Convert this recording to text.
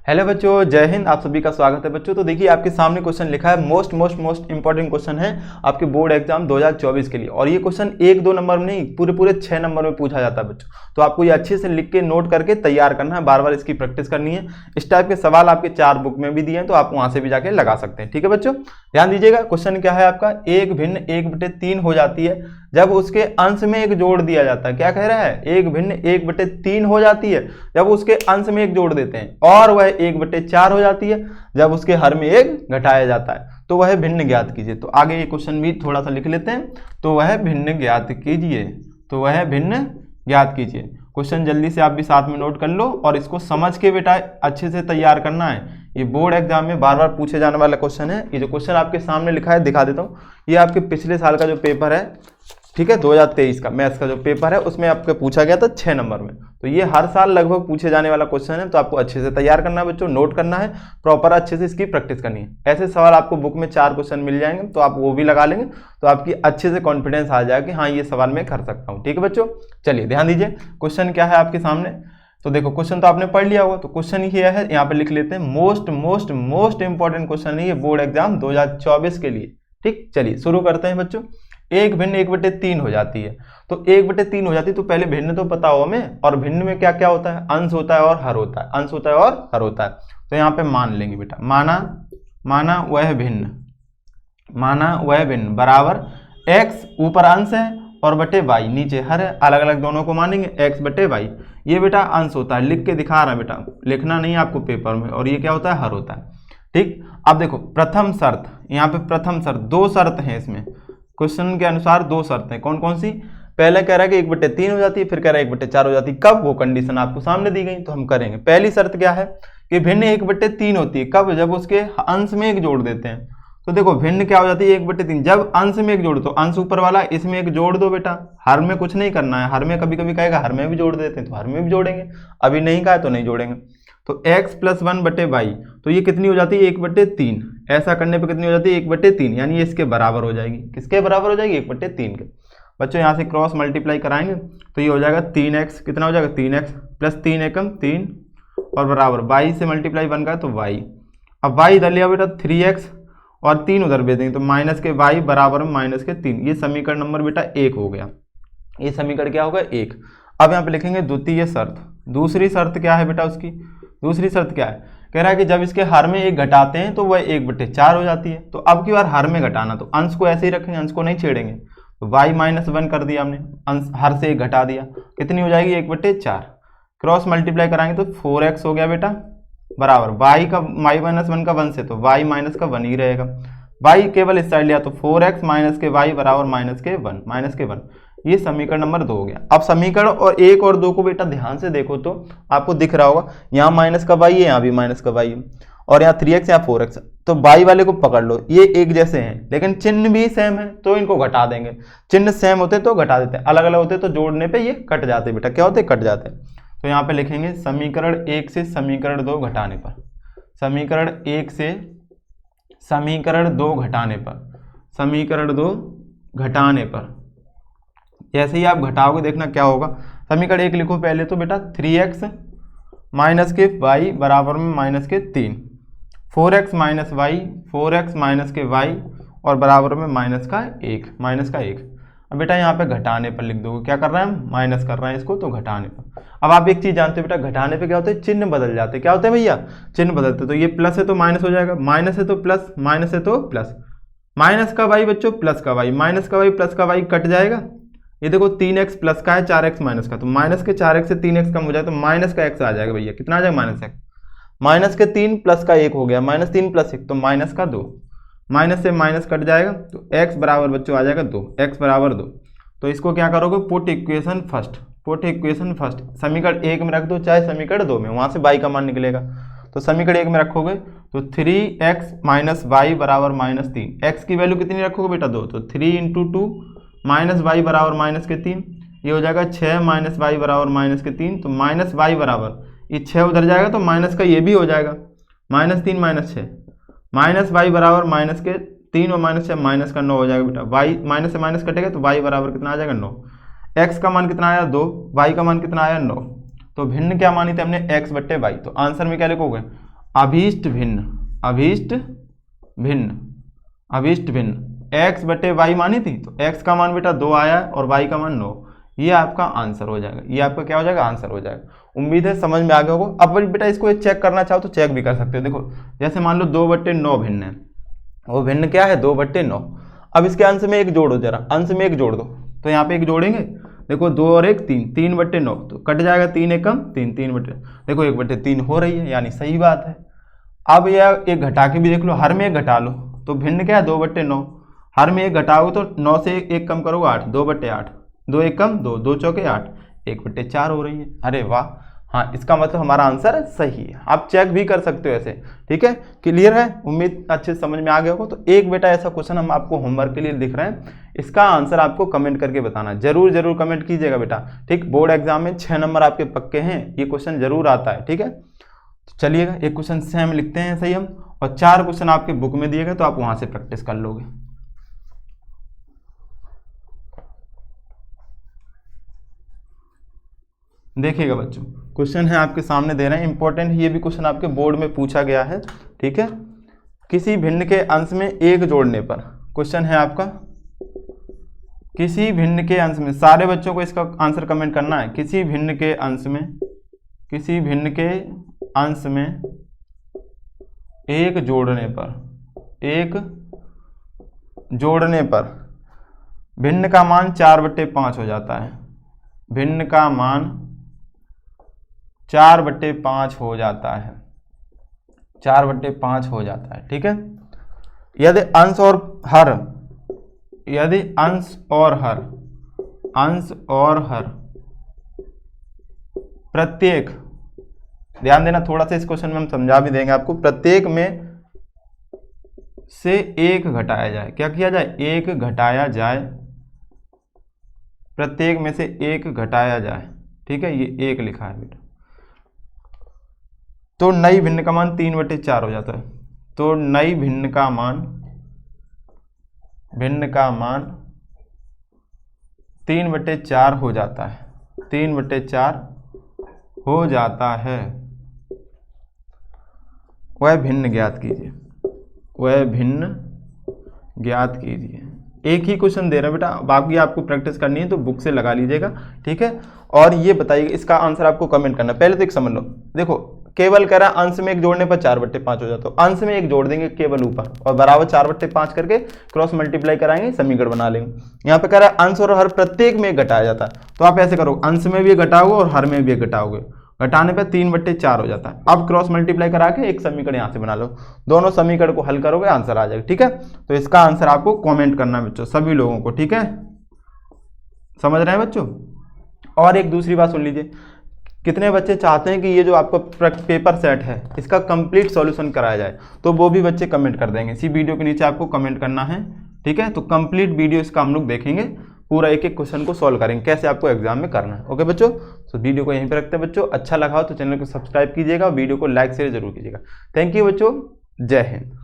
Hello बच्चों, जय हिंद। आप सभी का स्वागत है बच्चों। तो देखिए आपके सामने क्वेश्चन लिखा है, मोस्ट इंपॉर्टेंट क्वेश्चन है आपके बोर्ड एग्जाम 2024 के लिए। और ये क्वेश्चन 1-2 नंबर में नहीं, पूरे 6 नंबर में पूछा जाता है बच्चों। तो आपको ये अच्छे से लिख के नोट करके तैयार करना है, बार बार इसकी प्रैक्टिस करनी है। इस टाइप के सवाल आपके 4 बुक में भी दिए हैं, तो आप वहां से भी जाके लगा सकते हैं। ठीक है बच्चों, ध्यान दीजिएगा। क्वेश्चन क्या है आपका, एक भिन्न 1/3 हो जाती है जब उसके अंश में एक जोड़ दिया जाता है। क्या कह रहा है, एक भिन्न 1/3 हो जाती है जब उसके अंश में एक जोड़ देते हैं, और वह 1/4 हो जाती है जब उसके हर में एक घटाया जाता है। तो वह भिन्न ज्ञात कीजिए। तो आगे ये क्वेश्चन भी थोड़ा सा लिख लेते हैं। तो वह भिन्न ज्ञात कीजिए, तो वह भिन्न ज्ञात कीजिए। क्वेश्चन जल्दी से आप भी साथ में नोट कर लो और इसको समझ के बेटा अच्छे से तैयार करना है। ये बोर्ड एग्जाम में बार बार पूछे जाने वाला क्वेश्चन है। ये जो क्वेश्चन आपके सामने लिखा है, दिखा देता हूँ। ये आपके पिछले साल का जो पेपर है, ठीक है, 2023 का मैथ्स का जो पेपर है, उसमें आपको पूछा गया था 6 नंबर में। तो ये हर साल लगभग पूछे जाने वाला क्वेश्चन है। तो आपको अच्छे से तैयार करना है बच्चों, नोट करना है, प्रॉपर अच्छे से इसकी प्रैक्टिस करनी है। ऐसे सवाल आपको बुक में 4 क्वेश्चन मिल जाएंगे, तो आप वो भी लगा लेंगे, तो आपकी अच्छे से कॉन्फिडेंस आ जाएगा कि हाँ ये सवाल मैं कर सकता हूँ। ठीक है बच्चों, चलिए ध्यान दीजिए। क्वेश्चन क्या है आपके सामने, तो देखो क्वेश्चन तो आपने पढ़ लिया होगा। तो क्वेश्चन ये है, यहाँ पे लिख लेते हैं। मोस्ट इंपॉर्टेंट क्वेश्चन है ये बोर्ड एग्जाम 2024 के लिए। ठीक, चलिए शुरू करते हैं बच्चों। एक भिन्न 1/3 हो जाती है। तो 1/3 हो जाती है, तो पहले भिन्न तो पता हो हमें, और भिन्न में क्या क्या होता है, अंश होता है और हर होता है, अंश होता है और हर होता है। तो यहाँ पे मान लेंगे बेटा, माना वह भिन्न बराबर x ऊपर अंश है और बटे y नीचे हर है। अलग अलग दोनों को मानेंगे, x बटे y। ये बेटा अंश होता है, लिख के दिखा रहा है बेटा, लिखना नहीं आपको पेपर में। और ये क्या होता है, हर होता है। ठीक, अब देखो प्रथम शर्त, यहाँ पे प्रथम शर्त, 2 शर्त हैं इसमें। क्वेश्चन के अनुसार 2 शर्तें कौन कौन सी, पहले कह रहा है कि 1/3 हो जाती है, फिर कह रहा है 1/4 हो जाती है। कब, वो कंडीशन आपको सामने दी गई, तो हम करेंगे। पहली शर्त क्या है कि भिन्न 1/3 होती है, कब, जब उसके अंश में एक जोड़ देते हैं। तो देखो भिन्न क्या हो जाती है, 1/3 जब अंश में एक जोड़ दो, अंश ऊपर वाला, इसमें एक जोड़ दो बेटा। हर में कुछ नहीं करना है, हर में कभी कभी कहेगा हर में भी जोड़ देते हैं, तो हर में भी जोड़ेंगे। अभी नहीं कहा तो नहीं जोड़ेंगे। तो x + 1 बटे y, तो ये कितनी हो जाती है, 1/3। ऐसा करने पे कितनी हो जाती है, 1/3, यानी ये इसके बराबर हो जाएगी। किसके बराबर हो जाएगी, 1/3 के। बच्चों यहाँ से क्रॉस मल्टीप्लाई कराएंगे तो ये हो जाएगा 3x, कितना हो जाएगा, 3x + 3 एकम 3, और बराबर y से मल्टीप्लाई 1 का तो y। अब y इधर लिया बेटा 3x, और 3 उधर भेज देंगे, तो माइनस के y बराबर में माइनस के 3। ये समीकरण नंबर बेटा 1 हो गया। ये समीकरण क्या होगा, 1। अब यहाँ पे लिखेंगे द्वितीय शर्त। दूसरी शर्त क्या है बेटा उसकी, दूसरी शर्त क्या है, कह रहा है कि जब इसके हर में एक घटाते हैं तो वह 1/4 हो जाती है। तो अब की बार हर में घटाना, तो अंश को ऐसे ही रखेंगे, अंश को नहीं छेड़ेंगे। तो y - 1 कर दिया हमने, अंश हर से एक घटा दिया, कितनी हो जाएगी, 1/4। क्रॉस मल्टीप्लाई कराएंगे तो 4x हो गया बेटा, बराबर y का y - 1 का 1 से, तो y - का 1 ही रहेगा। y केवल इस साइड लिया तो 4x - के y बराबर -1। ये समीकरण नंबर 2 हो गया। अब समीकरण और 1 और 2 को बेटा ध्यान से देखो तो आपको दिख रहा होगा, यहाँ माइनस का y है, यहाँ भी माइनस का y है, और यहाँ 3x, यहाँ 4x। तो y वाले को पकड़ लो, ये एक जैसे हैं लेकिन चिन्ह भी सेम है, तो इनको घटा देंगे। चिन्ह सेम होते तो घटा देते हैं, अलग अलग होते तो जोड़ने पे ये कट जाते बेटा। क्या होते, कट जाते। तो यहाँ पे लिखेंगे समीकरण 1 से समीकरण 2 घटाने पर, समीकरण 1 से समीकरण 2 घटाने पर, समीकरण 2 घटाने पर जैसे ही आप घटाओगे देखना क्या होगा। समीकरण 1 लिखो पहले तो बेटा, 3x - के y बराबर में -3, 4x - y, 4x - के y, और बराबर में -1। अब बेटा यहाँ पे घटाने पर लिख दोगे, क्या कर रहे हैं हम, माइनस कर रहे हैं इसको, तो घटाने पर। अब आप एक चीज जानते हो बेटा, घटाने पे क्या होता है, चिन्ह बदल जाते हैं। क्या होते हैं भैया, चिन्ह बदलते। तो ये प्लस है तो माइनस हो जाएगा, माइनस है तो प्लस, माइनस है तो प्लस। माइनस का y बच्चों प्लस का y, माइनस का y प्लस का y कट जाएगा। ये देखो 3x प्लस का है, 4x माइनस का, तो माइनस के 4x से 3x कम हो जाए तो माइनस का x आ जाएगा भैया। कितना आ जाएगा, -x। माइनस के 3 प्लस का 1 हो गया, -3 + 1 तो -2। माइनस से माइनस कट जाएगा तो x बराबर बच्चों आ जाएगा 2, x बराबर 2। तो इसको क्या करोगे, पुट इक्वेशन फर्स्ट, समीकरण 1 में रख दो चाहे समीकरण 2 में, वहां से y का मान निकलेगा। तो समीकरण 1 में रखोगे तो 3x - y बराबर -3। x की वैल्यू कितनी रखोगे बेटा, 2, तो 3 × 2 -y बराबर -3। ये हो जाएगा 6 - y बराबर -3। तो -y बराबर, ये 6 उधर जाएगा तो माइनस का ये भी हो जाएगा, -3 - 6, -y बराबर -3 और -6 -9 हो जाएगा बेटा। y माइनस से माइनस कटेगा तो y बराबर कितना आ जाएगा, 9। x का मान कितना आया, 2, y का मान कितना आया, 9। तो भिन्न क्या मानी थी हमने, x/y। तो आंसर में क्या लिखोगे, अभीष्ट भिन्न, अभीष्ट भिन्न, अभीष्ट भिन्न x बटे y मानी थी, तो x का मान बेटा 2 आया है और y का मान 9। ये आपका आंसर हो जाएगा, ये आपका क्या हो जाएगा, आंसर हो जाएगा। उम्मीद है समझ में आ गया होगा। अब बेटा इसको चेक करना चाहो तो चेक भी कर सकते हो। देखो जैसे मान लो 2/9 भिन्न है, वो भिन्न क्या है, 2/9। अब इसके अंश में एक जोड़ो, जरा अंश में एक जोड़ दो, तो यहाँ पे एक जोड़ेंगे, देखो 2 और 1 3, 3/9 तो कट जाएगा, 3 एक कम 3, 3/, देखो 1/3 हो रही है, यानी सही बात है। अब यह एक घटा के भी देख लो, हर में एक घटा लो, तो भिन्न क्या है, 2/9। हर में एक घटाओगे तो 9 से एक कम करोगे 8, 2/8, 2 एक कम 2, 2 चौके 8, 1/4 हो रही है। अरे वाह, हाँ इसका मतलब हमारा आंसर सही है। आप चेक भी कर सकते हो ऐसे, ठीक है, क्लियर है, उम्मीद अच्छे से समझ में आ गया होगा। तो एक बेटा ऐसा क्वेश्चन हम आपको होमवर्क के लिए दिख रहे हैं, इसका आंसर आपको कमेंट करके बताना, जरूर कमेंट कीजिएगा बेटा, ठीक। बोर्ड एग्जाम में 6 नंबर आपके पक्के हैं, ये क्वेश्चन जरूर आता है, ठीक है। तो चलिएगा एक क्वेश्चन सेम लिखते हैं सही हम, और 4 क्वेश्चन आपके बुक में दिए गए, तो आप वहां से प्रैक्टिस कर लोगे। देखिएगा बच्चों, क्वेश्चन है आपके सामने दे रहे हैं, इंपॉर्टेंट, ये भी क्वेश्चन आपके बोर्ड में पूछा गया है, ठीक है। किसी भिन्न के अंश में एक जोड़ने पर, क्वेश्चन है आपका, किसी भिन्न के अंश में, सारे बच्चों को इसका आंसर कमेंट करना है। किसी भिन्न के अंश में, किसी भिन्न के अंश में एक जोड़ने पर, एक जोड़ने पर भिन्न का मान 4/5 हो जाता है, भिन्न का मान 4/5 हो जाता है, 4/5 हो जाता है, ठीक है। यदि अंश और हर, यदि अंश और हर, अंश और हर प्रत्येक, ध्यान देना थोड़ा सा, इस क्वेश्चन में हम समझा भी देंगे आपको, प्रत्येक में से एक घटाया जाए, क्या किया जाए, एक घटाया जाए, प्रत्येक में से एक घटाया जाए, ठीक है, ये एक लिखा है बेटा, तो नई भिन्न का मान 3/4 हो जाता है। तो नई भिन्न का मान, भिन्न का मान 3/4 हो जाता है, 3/4 हो जाता है। वह भिन्न ज्ञात कीजिए, वह भिन्न ज्ञात कीजिए। एक ही क्वेश्चन दे रहा है बेटा, बाकी आपको प्रैक्टिस करनी है तो बुक से लगा लीजिएगा, ठीक है। और ये बताइए इसका आंसर आपको कमेंट करना। पहले तो एक समझ लो, देखो केवल कह रहा है अंश में एक जोड़ने पर 4/5 हो जाता है, तो अंश में एक जोड़ देंगे केवल ऊपर और बराबर 4/5 करके क्रॉस मल्टीप्लाई कराएंगे, समीकरण बना लेंगे। यहाँ पे कह रहा है अंश और हर प्रत्येक में एक घटाया जाता है, तो आप ऐसे करो, अंश में भी घटाओगे और हर में भी घटाओगे, घटाने पे 3/4 हो जाता है। अब क्रॉस मल्टीप्लाई करा के एक समीकरण यहाँ से बना लो, दोनों समीकरण को हल करोगे आंसर आ जाएगा, ठीक है। तो इसका आंसर आपको कमेंट करना है बच्चों, सभी लोगों को, ठीक है, समझ रहे हैं बच्चों। और एक दूसरी बात सुन लीजिए, कितने बच्चे चाहते हैं कि ये जो आपका पेपर सेट है इसका कंप्लीट सॉल्यूशन कराया जाए, तो वो भी बच्चे कमेंट कर देंगे, इसी वीडियो के नीचे आपको कमेंट करना है, ठीक है। तो कंप्लीट वीडियो इसका हम लोग देखेंगे, पूरा एक एक क्वेश्चन को सॉल्व करेंगे, कैसे आपको एग्जाम में करना है। ओके बच्चों, तो वीडियो को यहीं पे रखते हैं बच्चों, अच्छा लगा हो तो चैनल को सब्सक्राइब कीजिएगा, वीडियो को लाइक शेयर जरूर कीजिएगा। थैंक यू बच्चों, जय हिंद।